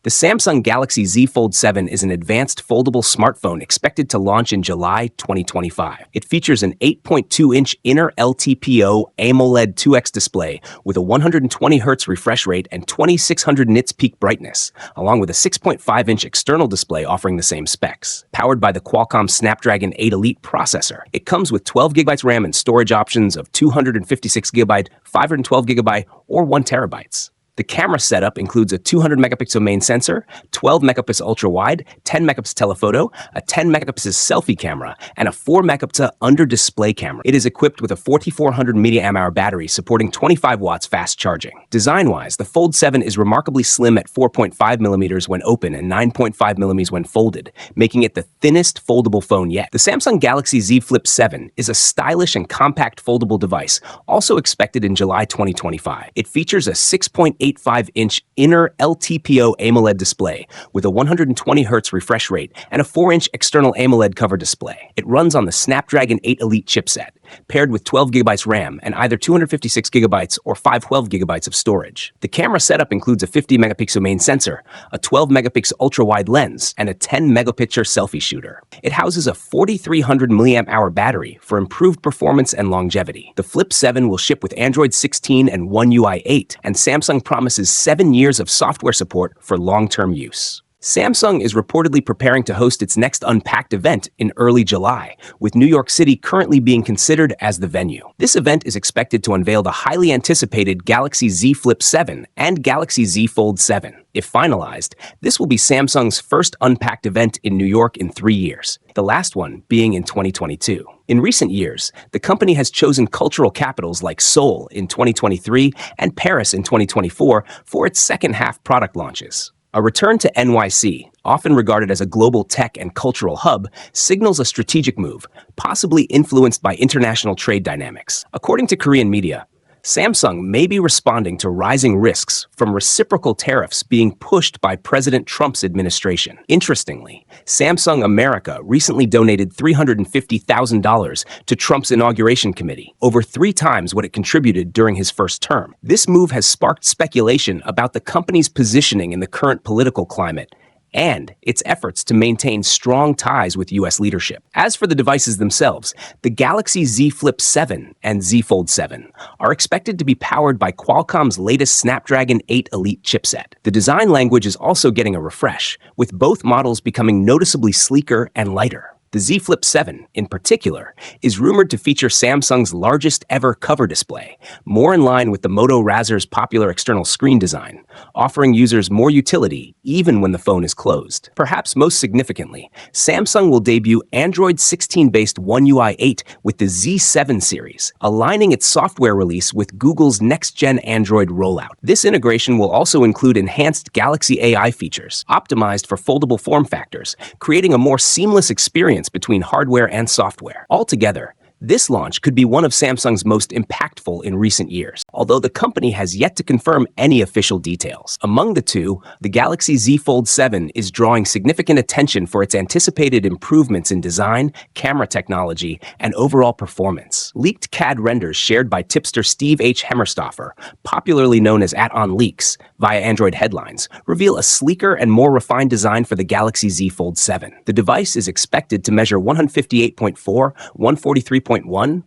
The Samsung Galaxy Z Fold 7 is an advanced foldable smartphone expected to launch in July 2025. It features an 8.2-inch inner LTPO AMOLED 2X display with a 120Hz refresh rate and 2600 nits peak brightness, along with a 6.5-inch external display offering the same specs. Powered by the Qualcomm Snapdragon 8 Elite processor, it comes with 12GB RAM and storage options of 256GB, 512GB, or 1TB. The camera setup includes a 200-megapixel main sensor, 12-megapixel ultra-wide, 10-megapixel telephoto, a 10-megapixel selfie camera, and a 4-megapixel under-display camera. It is equipped with a 4400 mAh battery supporting 25 watts fast charging. Design-wise, the Fold 7 is remarkably slim at 4.5 millimeters when open and 9.5 millimeters when folded, making it the thinnest foldable phone yet. The Samsung Galaxy Z Flip 7 is a stylish and compact foldable device, also expected in July 2025. It features a 6.85-inch inner LTPO AMOLED display with a 120Hz refresh rate and a 4-inch external AMOLED cover display. It runs on the Snapdragon 8 Elite chipset, paired with 12GB RAM and either 256GB or 512GB of storage. The camera setup includes a 50-megapixel main sensor, a 12-megapixel ultra-wide lens, and a 10-megapicture selfie shooter. It houses a 4300 mAh battery for improved performance and longevity. The Flip 7 will ship with Android 16 and One UI 8, and Samsung promises 7 years of software support for long-term use. Samsung is reportedly preparing to host its next Unpacked event in early July, with New York City currently being considered as the venue. This event is expected to unveil the highly anticipated Galaxy Z Flip 7 and Galaxy Z Fold 7. If finalized, this will be Samsung's first Unpacked event in New York in 3 years, the last one being in 2022. In recent years, the company has chosen cultural capitals like Seoul in 2023 and Paris in 2024 for its second-half product launches. A return to NYC, often regarded as a global tech and cultural hub, signals a strategic move, possibly influenced by international trade dynamics. According to Korean media, Samsung may be responding to rising risks from reciprocal tariffs being pushed by President Trump's administration. Interestingly, Samsung America recently donated $350,000 to Trump's inauguration committee, over 3 times what it contributed during his first term. This move has sparked speculation about the company's positioning in the current political climate and its efforts to maintain strong ties with U.S. leadership. As for the devices themselves, the Galaxy Z Flip 7 and Z Fold 7 are expected to be powered by Qualcomm's latest Snapdragon 8 Elite chipset. The design language is also getting a refresh, with both models becoming noticeably sleeker and lighter. The Z Flip 7, in particular, is rumored to feature Samsung's largest ever cover display, more in line with the Moto Razr's popular external screen design, offering users more utility even when the phone is closed. Perhaps most significantly, Samsung will debut Android 16-based One UI 8 with the Z7 series, aligning its software release with Google's next-gen Android rollout. This integration will also include enhanced Galaxy AI features, optimized for foldable form factors, creating a more seamless experience between hardware and software. Altogether, this launch could be one of Samsung's most impactful in recent years, although the company has yet to confirm any official details. Among the two, the Galaxy Z Fold 7 is drawing significant attention for its anticipated improvements in design, camera technology, and overall performance. Leaked CAD renders shared by tipster Steve H. Hemmerstoffer, popularly known as @OnLeaks, via Android headlines, reveal a sleeker and more refined design for the Galaxy Z Fold 7. The device is expected to measure 158.4, 143.1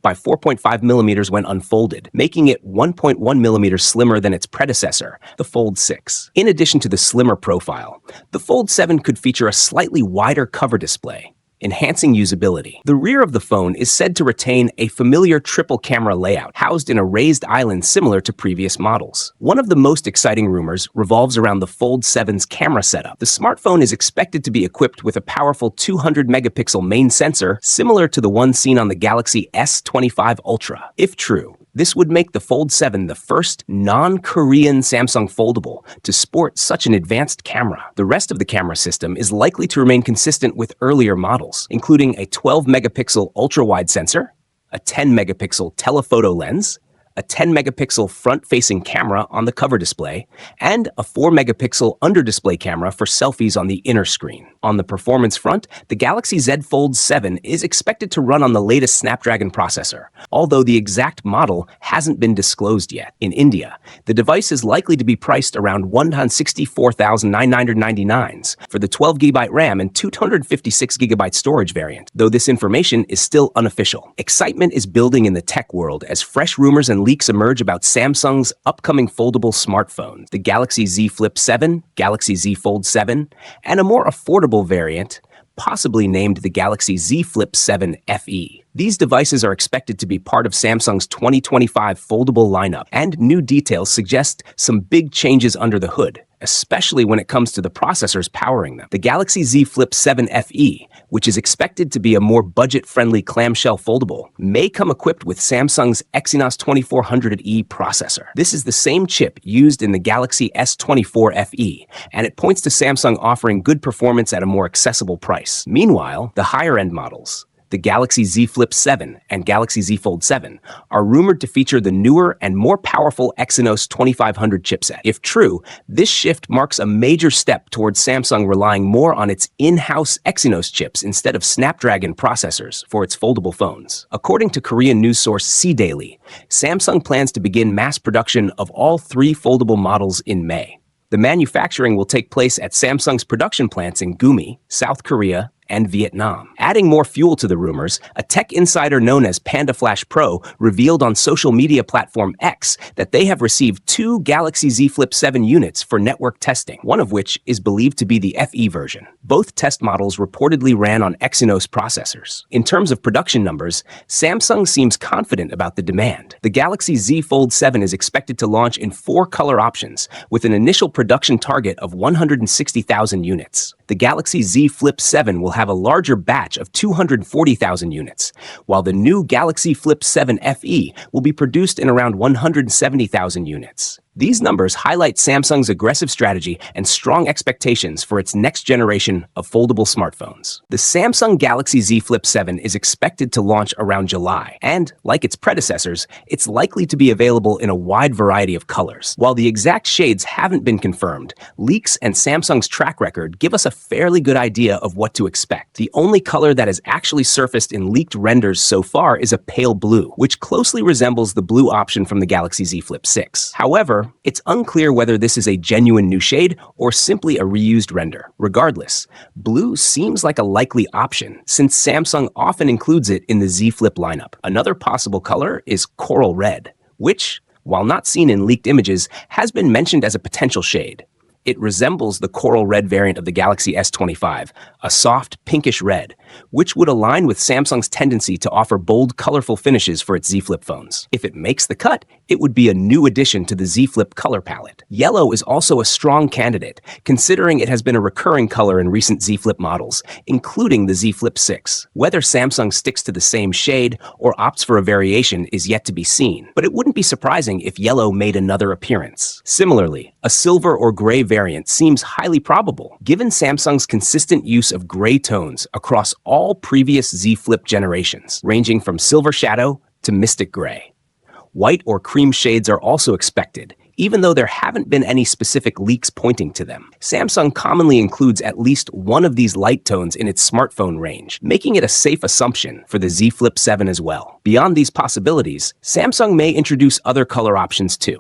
by 4.5 millimeters when unfolded, making it 1.1 millimeters slimmer than its predecessor, the Fold 6. In addition to the slimmer profile, the Fold 7 could feature a slightly wider cover display, enhancing usability. The rear of the phone is said to retain a familiar triple camera layout, housed in a raised island similar to previous models. One of the most exciting rumors revolves around the Fold 7's camera setup. The smartphone is expected to be equipped with a powerful 200-megapixel main sensor, similar to the one seen on the Galaxy S25 Ultra. If true, this would make the Fold 7 the first non-Korean Samsung foldable to sport such an advanced camera. The rest of the camera system is likely to remain consistent with earlier models, including a 12-megapixel ultra-wide sensor, a 10-megapixel telephoto lens, a 10-megapixel front-facing camera on the cover display, and a 4-megapixel under-display camera for selfies on the inner screen. On the performance front, the Galaxy Z Fold 7 is expected to run on the latest Snapdragon processor, although the exact model hasn't been disclosed yet. In India, the device is likely to be priced around 164,999 for the 12GB RAM and 256GB storage variant, though this information is still unofficial. Excitement is building in the tech world as fresh rumors and leaks emerge about Samsung's upcoming foldable smartphones, the Galaxy Z Flip 7, Galaxy Z Fold 7, and a more affordable variant, possibly named the Galaxy Z Flip 7 FE. These devices are expected to be part of Samsung's 2025 foldable lineup, and new details suggest some big changes under the hood, especially when it comes to the processors powering them. The Galaxy Z Flip 7 FE, which is expected to be a more budget-friendly clamshell foldable, may come equipped with Samsung's Exynos 2400E processor. This is the same chip used in the Galaxy S24 FE, and it points to Samsung offering good performance at a more accessible price. Meanwhile, the higher-end models, the Galaxy Z Flip 7 and Galaxy Z Fold 7, are rumored to feature the newer and more powerful Exynos 2500 chipset. If true, this shift marks a major step towards Samsung relying more on its in-house Exynos chips instead of Snapdragon processors for its foldable phones. According to Korean news source C-Daily, Samsung plans to begin mass production of all 3 foldable models in May. The manufacturing will take place at Samsung's production plants in Gumi, South Korea, and Vietnam. Adding more fuel to the rumors, a tech insider known as Panda Flash Pro revealed on social media platform X that they have received 2 Galaxy Z Flip 7 units for network testing, one of which is believed to be the FE version. Both test models reportedly ran on Exynos processors. In terms of production numbers, Samsung seems confident about the demand. The Galaxy Z Fold 7 is expected to launch in 4 color options, with an initial production target of 160,000 units. The Galaxy Z Flip 7 will have a larger batch of 240,000 units, while the new Galaxy Flip 7 FE will be produced in around 170,000 units. These numbers highlight Samsung's aggressive strategy and strong expectations for its next generation of foldable smartphones. The Samsung Galaxy Z Flip 7 is expected to launch around July, and, like its predecessors, it's likely to be available in a wide variety of colors. While the exact shades haven't been confirmed, leaks and Samsung's track record give us a fairly good idea of what to expect. The only color that has actually surfaced in leaked renders so far is a pale blue, which closely resembles the blue option from the Galaxy Z Flip 6. However, it's unclear whether this is a genuine new shade or simply a reused render. Regardless, blue seems like a likely option since Samsung often includes it in the Z Flip lineup. Another possible color is coral red, which, while not seen in leaked images, has been mentioned as a potential shade. It resembles the coral red variant of the Galaxy S25, a soft pinkish red, which would align with Samsung's tendency to offer bold, colorful finishes for its Z Flip phones. If it makes the cut, it would be a new addition to the Z Flip color palette. Yellow is also a strong candidate, considering it has been a recurring color in recent Z Flip models, including the Z Flip 6. Whether Samsung sticks to the same shade or opts for a variation is yet to be seen, but it wouldn't be surprising if yellow made another appearance. Similarly, a silver or gray variant seems highly probable, given Samsung's consistent use of gray tones across all previous Z Flip generations, ranging from silver shadow to mystic gray. White or cream shades are also expected, even though there haven't been any specific leaks pointing to them. Samsung commonly includes at least one of these light tones in its smartphone range, making it a safe assumption for the Z Flip 7 as well. Beyond these possibilities, Samsung may introduce other color options too.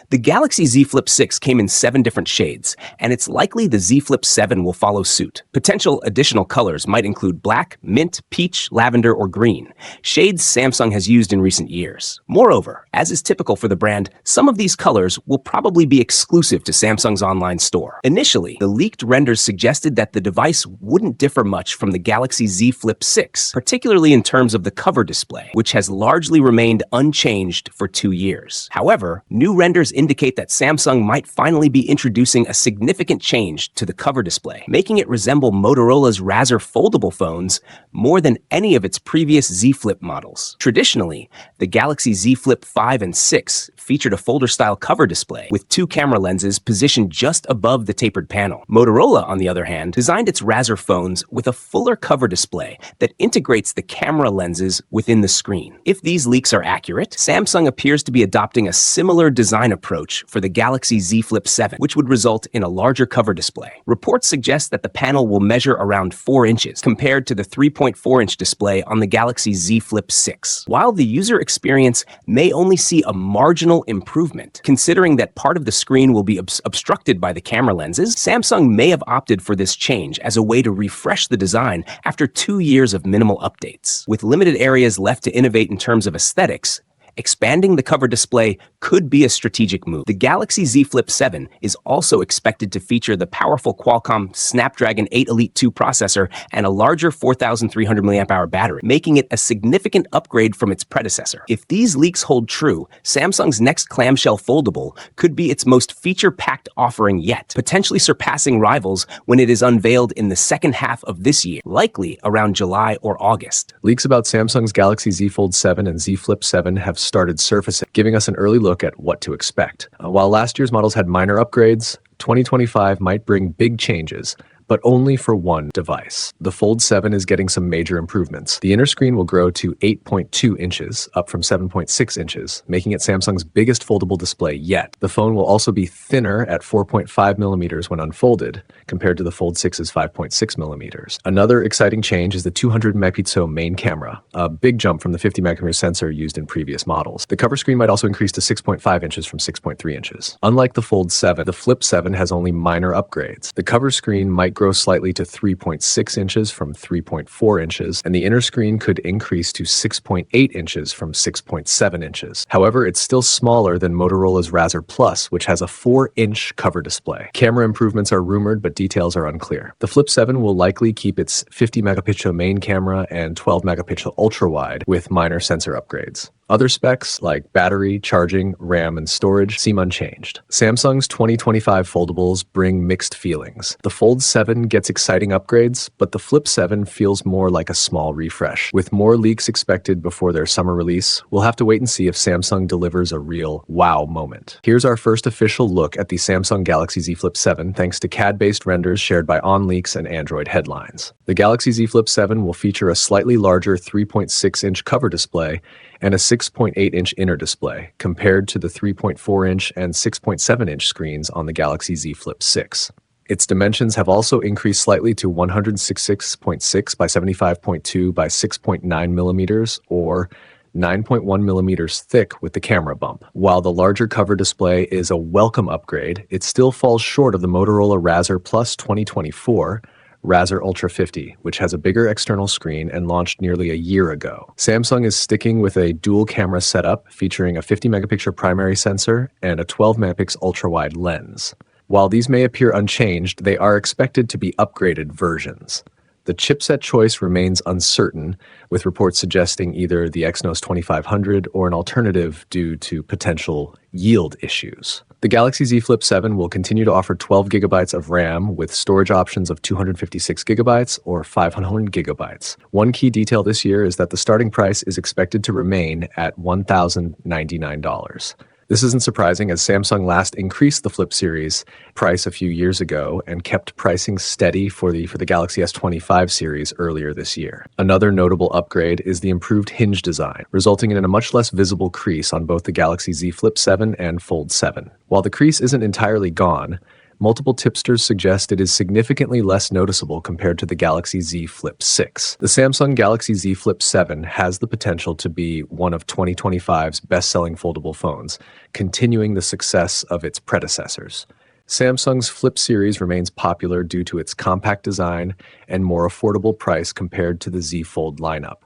The Galaxy Z Flip 6 came in 7 different shades, and it's likely the Z Flip 7 will follow suit. Potential additional colors might include black, mint, peach, lavender, or green, shades Samsung has used in recent years. Moreover, as is typical for the brand, some of these colors will probably be exclusive to Samsung's online store. Initially, the leaked renders suggested that the device wouldn't differ much from the Galaxy Z Flip 6, particularly in terms of the cover display, which has largely remained unchanged for 2 years. However, new renders rumors indicate that Samsung might finally be introducing a significant change to the cover display, making it resemble Motorola's Razr foldable phones more than any of its previous Z Flip models. Traditionally, the Galaxy Z Flip 5 and 6 featured a folder-style cover display with two camera lenses positioned just above the tapered panel. Motorola, on the other hand, designed its Razr phones with a fuller cover display that integrates the camera lenses within the screen. If these leaks are accurate, Samsung appears to be adopting a similar design approach for the Galaxy Z Flip 7, which would result in a larger cover display. Reports suggest that the panel will measure around 4 inches, compared to the 3.4-inch display on the Galaxy Z Flip 6. While the user experience may only see a marginal improvement, considering that part of the screen will be obstructed by the camera lenses, Samsung may have opted for this change as a way to refresh the design after 2 years of minimal updates. With limited areas left to innovate in terms of aesthetics, expanding the cover display could be a strategic move. The Galaxy Z Flip 7 is also expected to feature the powerful Qualcomm Snapdragon 8 Elite 2 processor and a larger 4,300 mAh battery, making it a significant upgrade from its predecessor. If these leaks hold true, Samsung's next clamshell foldable could be its most feature-packed offering yet, potentially surpassing rivals when it is unveiled in the second half of this year, likely around July or August. Leaks about Samsung's Galaxy Z Fold 7 and Z Flip 7 have started surfacing, giving us an early look at what to expect. While last year's models had minor upgrades, 2025 might bring big changes, but only for one device. The Fold 7 is getting some major improvements. The inner screen will grow to 8.2 inches, up from 7.6 inches, making it Samsung's biggest foldable display yet. The phone will also be thinner at 4.5 millimeters when unfolded, compared to the Fold 6's 5.6 millimeters. Another exciting change is the 200 megapixel main camera, a big jump from the 50 megapixel sensor used in previous models. The cover screen might also increase to 6.5 inches from 6.3 inches. Unlike the Fold 7, the Flip 7 has only minor upgrades. The cover screen might grow slightly to 3.6 inches from 3.4 inches, and the inner screen could increase to 6.8 inches from 6.7 inches. However, it's still smaller than Motorola's Razr Plus, which has a 4-inch cover display. Camera improvements are rumored, but details are unclear. The Flip 7 will likely keep its 50 megapixel main camera and 12 megapixel ultra-wide with minor sensor upgrades. Other specs like battery, charging, RAM, and storage seem unchanged. Samsung's 2025 foldables bring mixed feelings. The Fold 7 gets exciting upgrades, but the Flip 7 feels more like a small refresh. With more leaks expected before their summer release, we'll have to wait and see if Samsung delivers a real wow moment. Here's our first official look at the Samsung Galaxy Z Flip 7 thanks to CAD-based renders shared by OnLeaks and Android Headlines. The Galaxy Z Flip 7 will feature a slightly larger 3.6-inch cover display and a 6.8-inch inner display, compared to the 3.4-inch and 6.7-inch screens on the Galaxy Z Flip 6. Its dimensions have also increased slightly to 166.6 by 75.2 by 6.9 millimeters, or 9.1 millimeters thick with the camera bump. While the larger cover display is a welcome upgrade, it still falls short of the Motorola Razr Plus 2024, Razr Ultra 50, which has a bigger external screen and launched nearly a year ago. Samsung is sticking with a dual camera setup featuring a 50 megapixel primary sensor and a 12 megapixel ultra-wide lens. While these may appear unchanged, they are expected to be upgraded versions. The chipset choice remains uncertain, with reports suggesting either the Exynos 2500 or an alternative due to potential yield issues. The Galaxy Z Flip 7 will continue to offer 12 gigabytes of RAM with storage options of 256 gigabytes or 500 gigabytes. One key detail this year is that the starting price is expected to remain at $1,099. This isn't surprising, as Samsung last increased the Flip series price a few years ago and kept pricing steady for the Galaxy S25 series earlier this year. Another notable upgrade is the improved hinge design, resulting in a much less visible crease on both the Galaxy Z Flip 7 and Fold 7. While the crease isn't entirely gone, multiple tipsters suggest it is significantly less noticeable compared to the Galaxy Z Flip 6. The Samsung Galaxy Z Flip 7 has the potential to be one of 2025's best-selling foldable phones, continuing the success of its predecessors. Samsung's Flip series remains popular due to its compact design and more affordable price compared to the Z Fold lineup.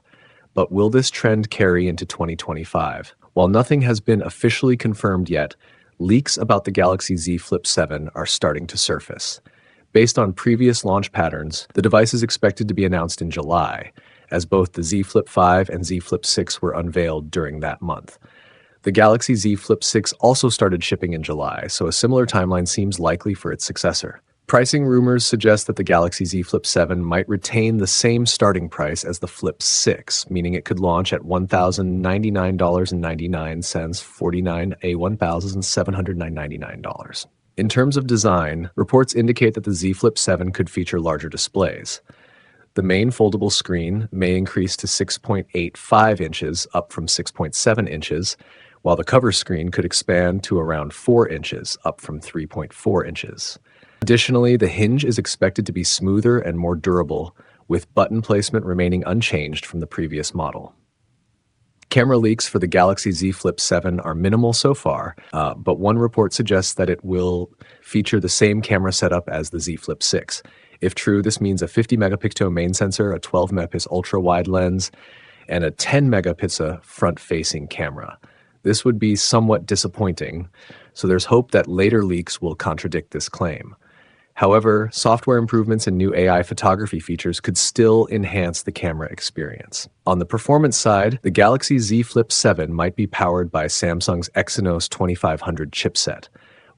But will this trend carry into 2025? While nothing has been officially confirmed yet, leaks about the Galaxy Z Flip 7 are starting to surface. Based on previous launch patterns, the device is expected to be announced in July, as both the Z Flip 5 and Z Flip 6 were unveiled during that month. The Galaxy Z Flip 6 also started shipping in July, so a similar timeline seems likely for its successor. Pricing rumors suggest that the Galaxy Z Flip 7 might retain the same starting price as the Flip 6, meaning it could launch at $1,099.99, 49 a $1,799. In terms of design, reports indicate that the Z Flip 7 could feature larger displays. The main foldable screen may increase to 6.85 inches, up from 6.7 inches, while the cover screen could expand to around 4 inches, up from 3.4 inches. Additionally, the hinge is expected to be smoother and more durable, with button placement remaining unchanged from the previous model. Camera leaks for the Galaxy Z Flip 7 are minimal so far, but one report suggests that it will feature the same camera setup as the Z Flip 6. If true, this means a 50-megapixel main sensor, a 12-megapixel ultra-wide lens, and a 10-megapixel front-facing camera. This would be somewhat disappointing, so there's hope that later leaks will contradict this claim. However, software improvements and new AI photography features could still enhance the camera experience. On the performance side, the Galaxy Z Flip 7 might be powered by Samsung's Exynos 2500 chipset.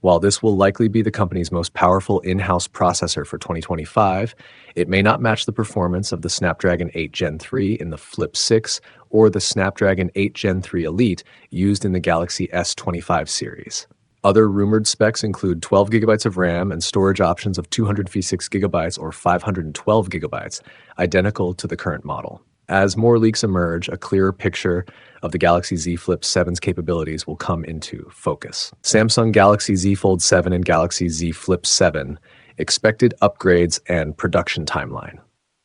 While this will likely be the company's most powerful in-house processor for 2025, it may not match the performance of the Snapdragon 8 Gen 3 in the Flip 6 or the Snapdragon 8 Gen 3 Elite used in the Galaxy S25 series. Other rumored specs include 12 GB of RAM and storage options of 256 GB or 512 GB, identical to the current model. As more leaks emerge, a clearer picture of the Galaxy Z Flip 7's capabilities will come into focus. Samsung Galaxy Z Fold 7 and Galaxy Z Flip 7, expected upgrades and production timeline.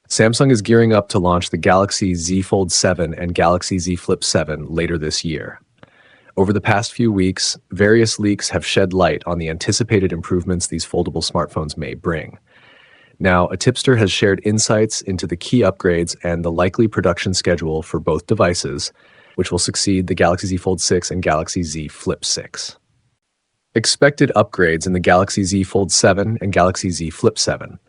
Samsung is gearing up to launch the Galaxy Z Fold 7 and Galaxy Z Flip 7 later this year. Over the past few weeks, various leaks have shed light on the anticipated improvements these foldable smartphones may bring. Now, a tipster has shared insights into the key upgrades and the likely production schedule for both devices, which will succeed the Galaxy Z Fold 6 and Galaxy Z Flip 6. Expected upgrades in the Galaxy Z Fold 7 and Galaxy Z Flip 7.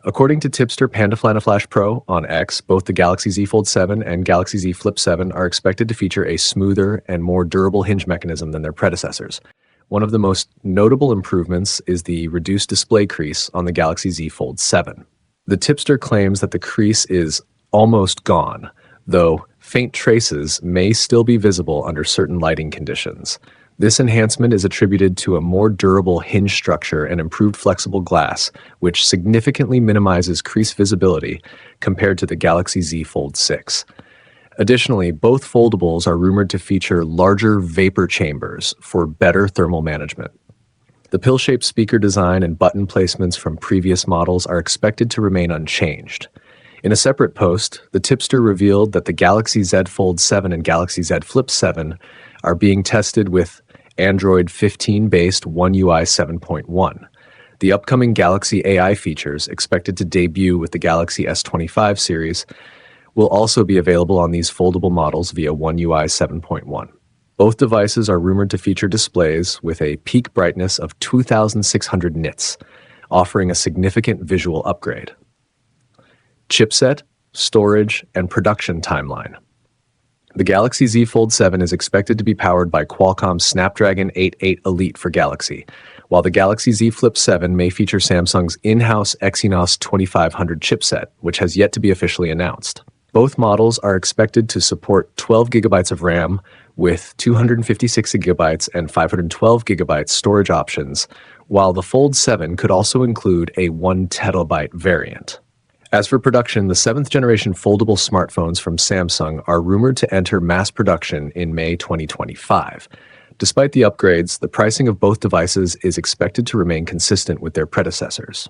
According to tipster PandaFlanaFlash Pro on X, both the Galaxy Z Fold 7 and Galaxy Z Flip 7 are expected to feature a smoother and more durable hinge mechanism than their predecessors. One of the most notable improvements is the reduced display crease on the Galaxy Z Fold 7. The tipster claims that the crease is almost gone, though faint traces may still be visible under certain lighting conditions. This enhancement is attributed to a more durable hinge structure and improved flexible glass, which significantly minimizes crease visibility compared to the Galaxy Z Fold 6. Additionally, both foldables are rumored to feature larger vapor chambers for better thermal management. The pill-shaped speaker design and button placements from previous models are expected to remain unchanged. In a separate post, the tipster revealed that the Galaxy Z Fold 7 and Galaxy Z Flip 7 are being tested with Android 15-based One UI 7.1. The upcoming Galaxy AI features, expected to debut with the Galaxy S25 series, will also be available on these foldable models via One UI 7.1. Both devices are rumored to feature displays with a peak brightness of 2,600 nits, offering a significant visual upgrade. Chipset, storage, and production timeline. The Galaxy Z Fold 7 is expected to be powered by Qualcomm's Snapdragon 8 Elite for Galaxy, while the Galaxy Z Flip 7 may feature Samsung's in-house Exynos 2500 chipset, which has yet to be officially announced. Both models are expected to support 12 GB of RAM with 256 GB and 512 GB storage options, while the Fold 7 could also include a 1 TB variant. As for production, the 7th generation foldable smartphones from Samsung are rumored to enter mass production in May 2025. Despite the upgrades, the pricing of both devices is expected to remain consistent with their predecessors.